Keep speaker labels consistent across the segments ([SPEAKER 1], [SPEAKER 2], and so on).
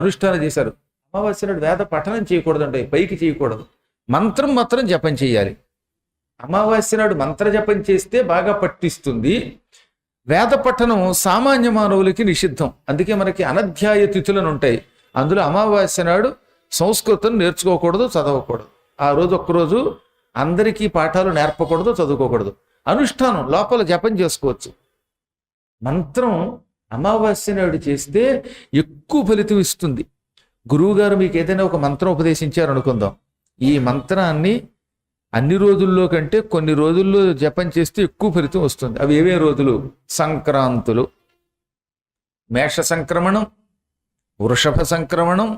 [SPEAKER 1] అనుష్ఠానం చేశారు. అమావాస్య నాడు వేద పఠనం చేయకూడదండి, పైకి చేయకూడదు, మంత్రం మాత్రం జపం చేయాలి. అమావాస్య నాడు మంత్ర జపం చేస్తే బాగా పట్టిస్తుంది. వేద పఠనం సామాన్య మానవులకి నిషిద్ధం. అందుకే మనకి అనధ్యాయ తిథులను ఉంటాయి. అందులో అమావాస్య నాడు సంస్కృతం నేర్చుకోకూడదు, చదవకూడదు. ఆ రోజు ఒక్కరోజు అందరికీ పాఠాలు నేర్పకూడదు, చదువుకోకూడదు. అనుష్ఠానం లోపల జపం చేసుకోవచ్చు. మంత్రం అమావాస్య నాడు చేస్తే ఎక్కువ ఫలితం ఇస్తుంది. గురువుగారు మీకు ఏదైనా ఒక మంత్రం ఉపదేశించారు అనుకుందాం. ఈ మంత్రాన్ని అన్ని రోజుల్లో కంటే కొన్ని రోజుల్లో జపం చేస్తే ఎక్కువ ఫలితం వస్తుంది. అవి ఏవే రోజులు? సంక్రాంతులు, మేష సంక్రమణం, వృషభ సంక్రమణం,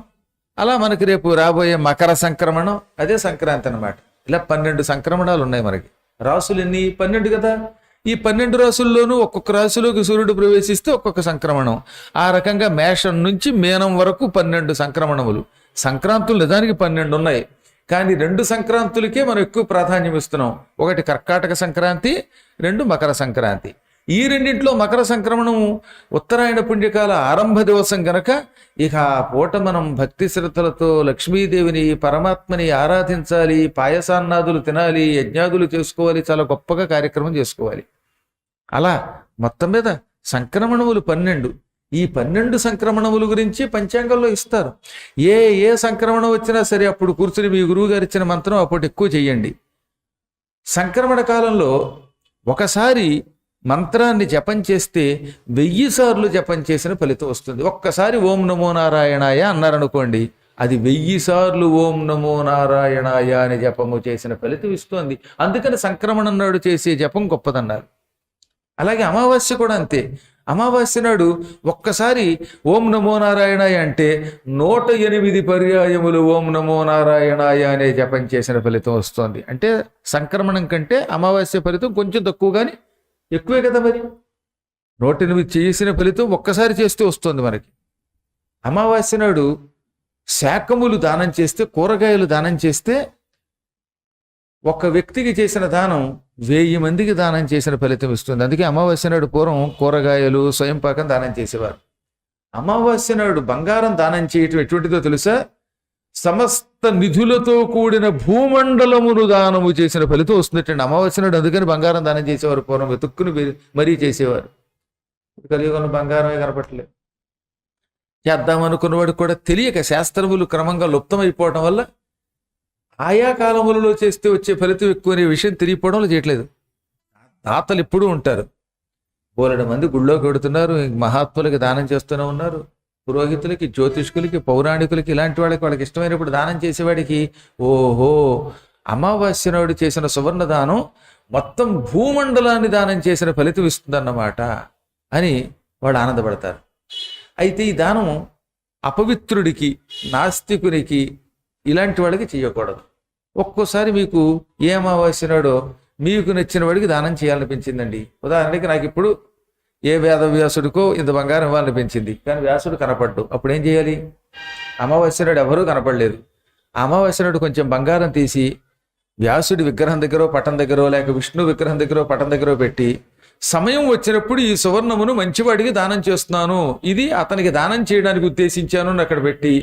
[SPEAKER 1] అలా మనకి రేపు రాబోయే మకర సంక్రమణం, అదే సంక్రాంతి అన్నమాట. ఇలా 12 సంక్రమణాలు ఉన్నాయి మనకి. రాసులు ఎన్ని? 12 కదా. ఈ 12 రాసుల్లోనూ ఒక్కొక్క రాశిలోకి సూర్యుడు ప్రవేశిస్తే ఒక్కొక్క సంక్రమణం. ఆ రకంగా మేషం నుంచి మీనం వరకు 12 సంక్రమణములు. సంక్రాంతులు నిజానికి 12 ఉన్నాయి, కానీ 2 సంక్రాంతులకే మనం ఎక్కువ ప్రాధాన్యం ఇస్తున్నాం. ఒకటి కర్కాటక సంక్రాంతి, 2 మకర సంక్రాంతి. ఈ రెండింటిలో మకర సంక్రమణం ఉత్తరాయణ పుణ్యకాల ఆరంభ దివసం గనక ఇక ఆ పూట మనం భక్తి శ్రద్ధలతో లక్ష్మీదేవిని, పరమాత్మని ఆరాధించాలి, పాయసాన్నాదులు తినాలి, యజ్ఞాదులు చేసుకోవాలి, చాలా గొప్పగా కార్యక్రమం చేసుకోవాలి. అలా మొత్తం మీద సంక్రమణములు 12. ఈ 12 సంక్రమణముల గురించి పంచాంగంలో ఇస్తారు. ఏ ఏ సంక్రమణం వచ్చినా సరే అప్పుడు కూర్చుని మీ గురువు గారు ఇచ్చిన మంత్రం అప్పుడు ఎక్కువ చెయ్యండి. సంక్రమణ కాలంలో ఒకసారి మంత్రాన్ని జపం చేస్తే 1000 సార్లు జపం చేసిన ఫలితం వస్తుంది. ఒక్కసారి ఓం నమో నారాయణాయ అన్నారనుకోండి, అది 1000 సార్లు ఓం నమో నారాయణాయ అని జపము చేసిన ఫలితం ఇస్తుంది. అందుకని సంక్రమణం నాడు చేసే జపం గొప్పదన్నారు. అలాగే అమావాస్య కూడా అంతే. అమావాస్య నాడు ఒక్కసారి ఓం నమో నారాయణాయ అంటే 108 పర్యాయములు ఓం నమో నారాయణాయ అనే జపం చేసిన ఫలితం వస్తుంది. అంటే సంక్రమణం కంటే అమావాస్య ఫలితం కొంచెం తక్కువ, కానీ ఎక్కువే కదా. మరి 108 చేసిన ఫలితం ఒక్కసారి చేస్తే వస్తుంది మనకి. అమావాస్య నాడు శాకములు దానం చేస్తే, కూరగాయలు దానం చేస్తే, ఒక్క వ్యక్తికి చేసిన దానం 1000 మందికి దానం చేసిన ఫలితం ఇస్తుంది. అందుకే అమావాస్య నాడు పూర్వం కూరగాయలు, స్వయంపాకం దానం చేసేవారు. అమావాస్య నాడు బంగారం దానం చేయటం ఎటువంటిదో తెలుసా? సమస్త నిధులతో కూడిన భూమండలమును దానము చేసిన ఫలితం వస్తుందటండి అమావాస్య నాడు. అందుకని బంగారం దానం చేసేవారు పూర్వం, వెతుక్కుని మరీ చేసేవారు. కలియుగంలో బంగారమే కనపట్లేదు. చేద్దామనుకున్నవాడు కూడా తెలియక శాస్త్రములు క్రమంగా లుప్తమైపోవడం వల్ల ఆయా కాలములలో చేస్తే వచ్చే ఫలితం ఎక్కువ అనే విషయం తెలియపోవడంలో చేయట్లేదు. తాతలు ఎప్పుడూ ఉంటారు, బోలెడు మంది గుళ్ళోకి వెడుతున్నారు, మహాత్ములకి దానం చేస్తూనే ఉన్నారు, పురోహితులకి, జ్యోతిష్కులకి, పౌరాణికులకి, ఇలాంటి వాళ్ళకి ఇష్టమైనప్పుడు దానం చేసేవాడికి ఓహో అమావాస్య నాడు చేసిన సువర్ణ దానం మొత్తం భూమండలాన్ని దానం చేసిన ఫలితం ఇస్తుందన్నమాట అని వాళ్ళు ఆనందపడతారు. అయితే ఈ దానం అపవిత్రుడికి, నాస్తికునికి, ఇలాంటి వాడికి చేయకూడదు. ఒక్కోసారి మీకు ఏ అమావాస్య నాడో మీకు నచ్చిన వాడికి దానం చేయాలనిపించిందండి. ఉదాహరణకి నాకు ఇప్పుడు ఏ వేదవ్యాసుడికో ఇంత బంగారం ఇవ్వాలనిపించింది, కానీ వ్యాసుడు కనపడ్డు. అప్పుడు ఏం చేయాలి? అమావాస్య నాడు ఎవరూ కనపడలేదు. అమావాస్య నాడు కొంచెం బంగారం తీసి వ్యాసుడి విగ్రహం దగ్గర, పటం దగ్గర, లేక విష్ణు విగ్రహం దగ్గర, పటం దగ్గర పెట్టి, సమయం వచ్చినప్పుడు ఈ సువర్ణమును మంచివాడికి దానం చేస్తున్నాను, ఇది అతనికి దానం చేయడానికి ఉద్దేశించాను అని అక్కడ పెట్టి,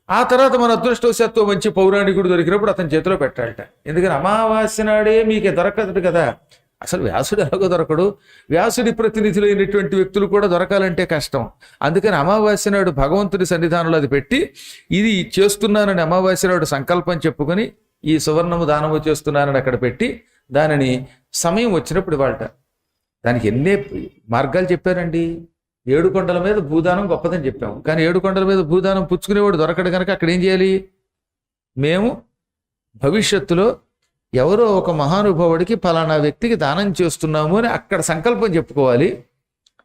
[SPEAKER 1] ఆ తర్వాత మన అదృష్టవశాత్తు మంచి పౌరాణికుడు దొరికినప్పుడు అతని చేతిలో పెట్టాలట. ఎందుకని అమావాస్య నాడే మీకు దొరకదు కదా. అసలు వ్యాసుడు ఎలాగో దొరకడు, వ్యాసుడి ప్రతినిధులైనటువంటి వ్యక్తులు కూడా దొరకాలంటే కష్టం. అందుకని అమావాస్య నాడు భగవంతుడి సన్నిధానంలో అది పెట్టి, ఇది చేస్తున్నానని అమావాస్య నాడు సంకల్పం చెప్పుకొని ఈ సువర్ణము దానము చేస్తున్నానని అక్కడ పెట్టి, దానిని సమయం వచ్చినప్పుడు ఇవాళ. దానికి ఎన్నే మార్గాలు చెప్పారండి. 7 కొండల మీద భూదానం గొప్పదని చెప్పాము, కానీ 7 కొండల మీద భూదానం పుచ్చుకునేవాడు దొరకడు కనుక అక్కడ ఏం చేయాలి? మేము భవిష్యత్తులో ఎవరో ఒక మహానుభావుడికి ఫలానా వ్యక్తికి దానం చేస్తున్నాము అని అక్కడ సంకల్పం చెప్పుకోవాలి.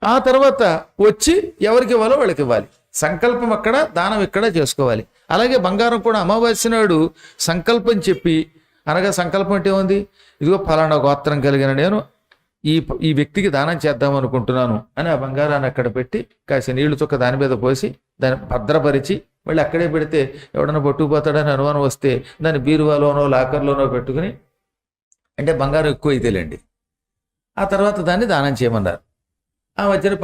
[SPEAKER 1] ఆ తర్వాత వచ్చి ఎవరికి ఇవ్వాలో వాళ్ళకి ఇవ్వాలి. సంకల్పం అక్కడ, దానం ఇక్కడ చేసుకోవాలి. అలాగే బంగారం కూడా అమావాస్య నాడు సంకల్పం చెప్పి, అనగా సంకల్పం అంటే ఉంది, ఇదిగో ఫలానా గోత్రం కలిగిన నేను ఈ వ్యక్తికి దానం చేద్దాం అనుకుంటున్నాను అని ఆ బంగారాన్ని అక్కడ పెట్టి కాసి నీళ్లు చుక్క దాని మీద పోసి దాన్ని భద్రపరిచి మళ్ళీ అక్కడే పెడితే ఎవడన్నా పట్టుకుపోతాడని అనుమానం వస్తే దాన్ని బీరువాలోనో లాకర్లోనో పెట్టుకుని, అంటే బంగారం ఎక్కువ అయితేలేండి, ఆ తర్వాత దాన్ని దానం చేయమన్నారు. ఆ మధ్యన